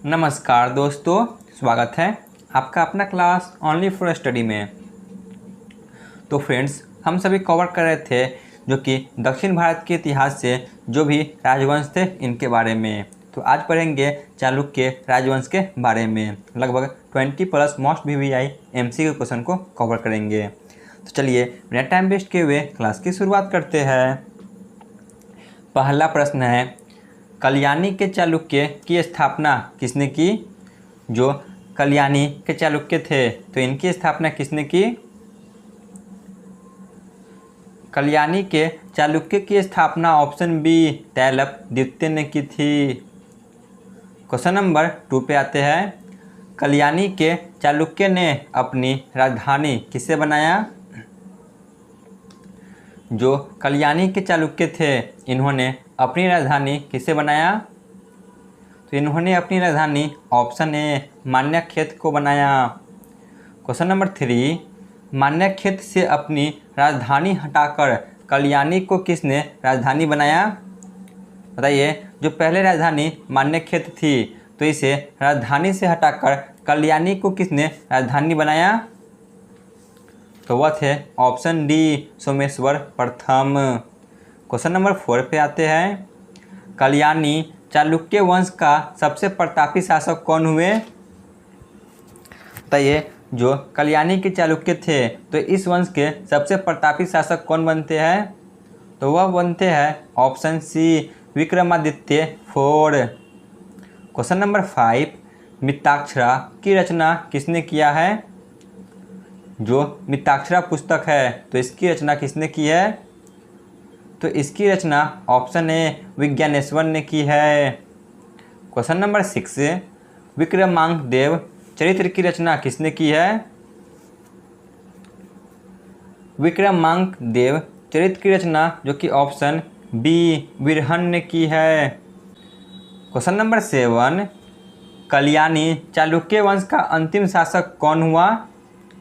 नमस्कार दोस्तों, स्वागत है आपका अपना क्लास ओनली फॉर स्टडी में। तो फ्रेंड्स, हम सभी कवर कर रहे थे जो कि दक्षिण भारत के इतिहास से जो भी राजवंश थे इनके बारे में। तो आज पढ़ेंगे चालुक्य राजवंश के बारे में। लगभग 20+ मोस्ट VVI MCQ क्वेश्चन को कवर करेंगे। तो चलिए बिना टाइम वेस्ट किए हुए क्लास की शुरुआत करते हैं। पहला प्रश्न है, कल्याणी के चालुक्य की स्थापना किसने की? जो कल्याणी के चालुक्य थे तो इनकी स्थापना किसने की? कल्याणी के चालुक्य की स्थापना ऑप्शन बी तैलप द्वितीय ने की थी। क्वेश्चन नंबर 2 पे आते हैं। कल्याणी के चालुक्य ने अपनी राजधानी किससे बनाया? जो कल्याणी के चालुक्य थे इन्होंने अपनी राजधानी किससे बनाया? तो इन्होंने अपनी राजधानी ऑप्शन ए मान्यखेत को बनाया। क्वेश्चन नंबर 3, मान्यखेत से अपनी राजधानी हटाकर कल्याणी को किसने राजधानी बनाया? बताइए, जो पहले राजधानी मान्यखेत थी तो इसे राजधानी से हटाकर कल्याणी को किसने राजधानी बनाया? तो वह थे ऑप्शन डी सोमेश्वर प्रथम। क्वेश्चन नंबर 4 पे आते हैं। कल्याणी चालुक्य वंश का सबसे प्रतापी शासक कौन हुए? बताइए, जो कल्याणी के चालुक्य थे तो इस वंश के सबसे प्रतापी शासक कौन बनते हैं? तो वह बनते हैं option C Vikramaditya 4। Question number 5, Mitakshara की रचना किसने किया है? जो मिताक्षरा पुस्तक है तो इसकी रचना किसने की है? तो इसकी रचना ऑप्शन ए विज्ञानेश्वर ने की है। क्वेश्चन नंबर 6, विक्रमांक देव चरित्र की रचना किसने की है? विक्रमांक देव चरित्र की रचना जो कि ऑप्शन बी बिरहन ने की है। क्वेश्चन नंबर 7, कल्याणी चालुक्य वंश का अंतिम शासक कौन हुआ?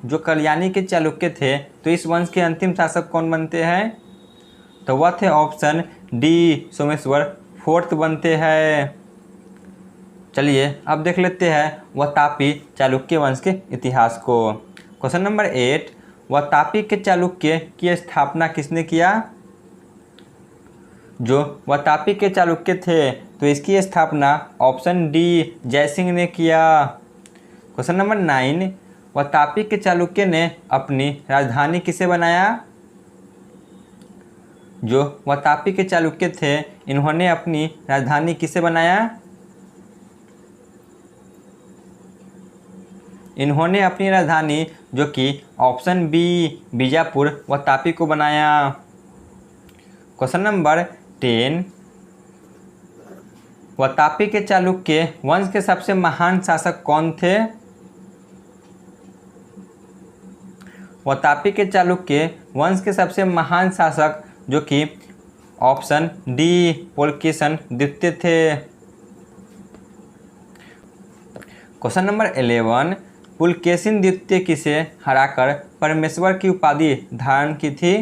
जो कल्याणी के चालुक्य थे तो इस वंश के अंतिम शासक कौन बनते हैं? तो वह थे ऑप्शन डी सोमेश्वर 4 बनते हैं। चलिए अब देख लेते हैं वह तापी चालुक्य वंश के इतिहास को। क्वेश्चन नंबर 8, वह तापी के चालुक्य की स्थापना किसने किया? जो वह तापी के चालुक्य थे तो इसकी स्थापना ऑप्शन डी जयसिंह ने किया। क्वेश्चन नंबर 9, वह तापी के चालुक्य ने अपनी राजधानी किसे बनाया? जो वह तापी के चालुक्य थे इन्होंने अपनी राजधानी किसे बनाया? इन्होंने अपनी राजधानी जो कि ऑप्शन बी बीजापुर व तापी को बनाया। क्वेश्चन नंबर 10, वह तापी के चालुक्य वंश के सबसे महान शासक कौन थे? वह तापी के चालुक्य वंश के सबसे महान शासक जो कि ऑप्शन डी पुलकेशिन द्वितीय थे। क्वेश्चन नंबर 11, पुलकेशिन द्वितीय किसे हराकर परमेश्वर की उपाधि धारण की थी?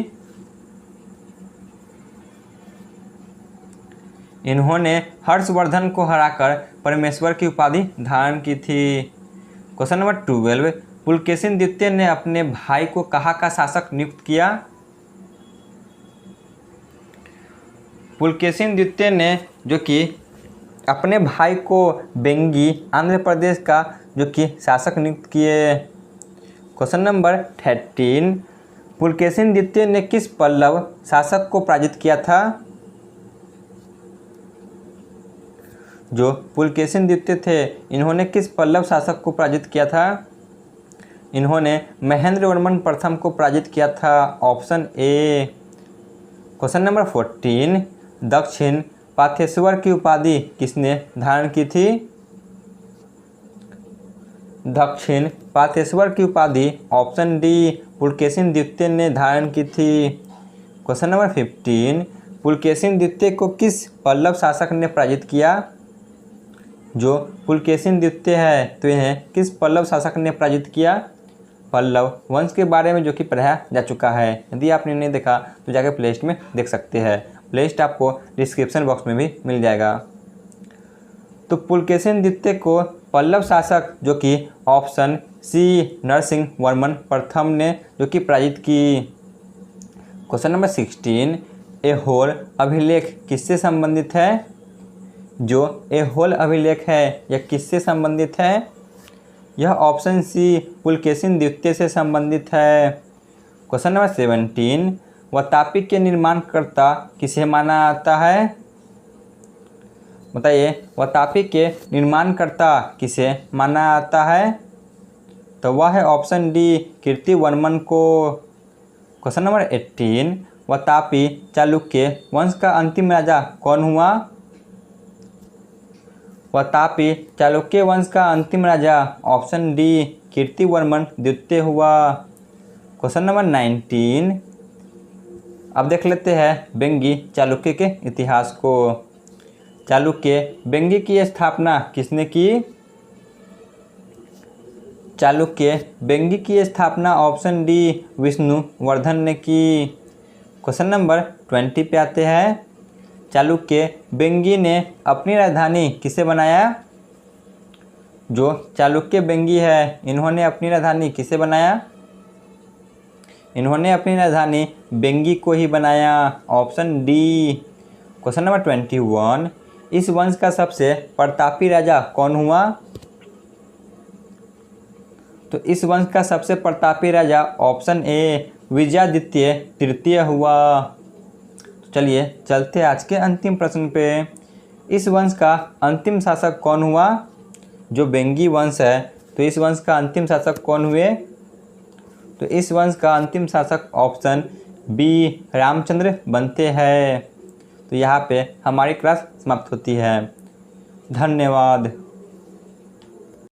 इन्होंने हर्षवर्धन को हराकर परमेश्वर की उपाधि धारण की थी। क्वेश्चन नंबर 12, पुलकेशिन द्वितीय ने अपने भाई को कहाँ का शासक नियुक्त किया? पुलकेशिन द्वितीय ने जो कि अपने भाई को बेंगी आंध्र प्रदेश का जो कि शासक नियुक्त किए। क्वेश्चन नंबर 13, पुलकेशिन द्वितीय ने किस पल्लव शासक को पराजित किया था? जो पुलकेशिन द्वितीय थे इन्होंने किस पल्लव शासक को पराजित किया था? इन्होंने महेंद्रवर्मन प्रथम को पराजित किया था, ऑप्शन ए। क्वेश्चन नंबर 14, दक्षिण पाथेश्वर की उपाधि किसने धारण की थी? दक्षिण पाथेश्वर की उपाधि ऑप्शन डी पुलकेशिन द्वितीय ने धारण की थी। क्वेश्चन नंबर 15, पुलकेशिन द्वितीय को किस पल्लव शासक ने पराजित किया? जो पुलकेशिन द्वितीय है तो इन्हें किस पल्लव शासक ने पराजित किया? पल्लव वंश के बारे में जो कि पढ़ाया जा चुका है। यदि आपने नहीं देखा तो जाकर प्लेलिस्ट में देख सकते हैं। प्लेलिस्ट आपको डिस्क्रिप्शन बॉक्स में भी मिल जाएगा। तो पुलकेशिन द्वितीय को पल्लव शासक जो कि ऑप्शन सी नरसिंह वर्मन प्रथम ने जो कि पराजित की। क्वेश्चन नंबर 16, ऐहोल अभिलेख किससे संबंधित है? जो ऐहोल अभिलेख है यह किससे संबंधित है? यह ऑप्शन सी पुलकेशिन द्वितीय से संबंधित है। क्वेश्चन नंबर 17, वातापी के निर्माणकर्ता किसे माना जाता है? बताइए, वातापी के निर्माणकर्ता किसे माना जाता है? तो वह है ऑप्शन डी कीर्तिवर्मन को। क्वेश्चन नंबर 18, वातापी चालुक्य वंश का अंतिम राजा कौन हुआ? वातापी चालुक्य वंश का अंतिम राजा ऑप्शन डी कीर्तिवर्मन द्वितीय हुआ। क्वेश्चन नंबर 19, अब देख लेते हैं वेंगी चालुक्य के इतिहास को। चालुक्य वेंगी की स्थापना किसने की? चालुक्य वेंगी की स्थापना ऑप्शन डी विष्णुवर्धन ने की। क्वेश्चन नंबर 20 पे आते हैं। चालुक्य वेंगी ने अपनी राजधानी किसे बनाया? जो चालुक्य वेंगी है इन्होंने अपनी राजधानी किसे बनाया? इन्होंने अपनी राजधानी वेंगी को ही बनाया, ऑप्शन डी। क्वेश्चन नंबर 21, इस वंश का सबसे प्रतापी राजा कौन हुआ? तो इस वंश का सबसे प्रतापी राजा ऑप्शन ए विजयादित्य तृतीय हुआ। तो चलिए चलते हैं आज के अंतिम प्रश्न पे। इस वंश का अंतिम शासक कौन हुआ? जो वेंगी वंश है तो इस वंश का अंतिम शासक कौन हुए? तो इस वंश का अंतिम शासक ऑप्शन बी रामचंद्र बनते हैं। तो यहाँ पे हमारी क्लास समाप्त होती है। धन्यवाद।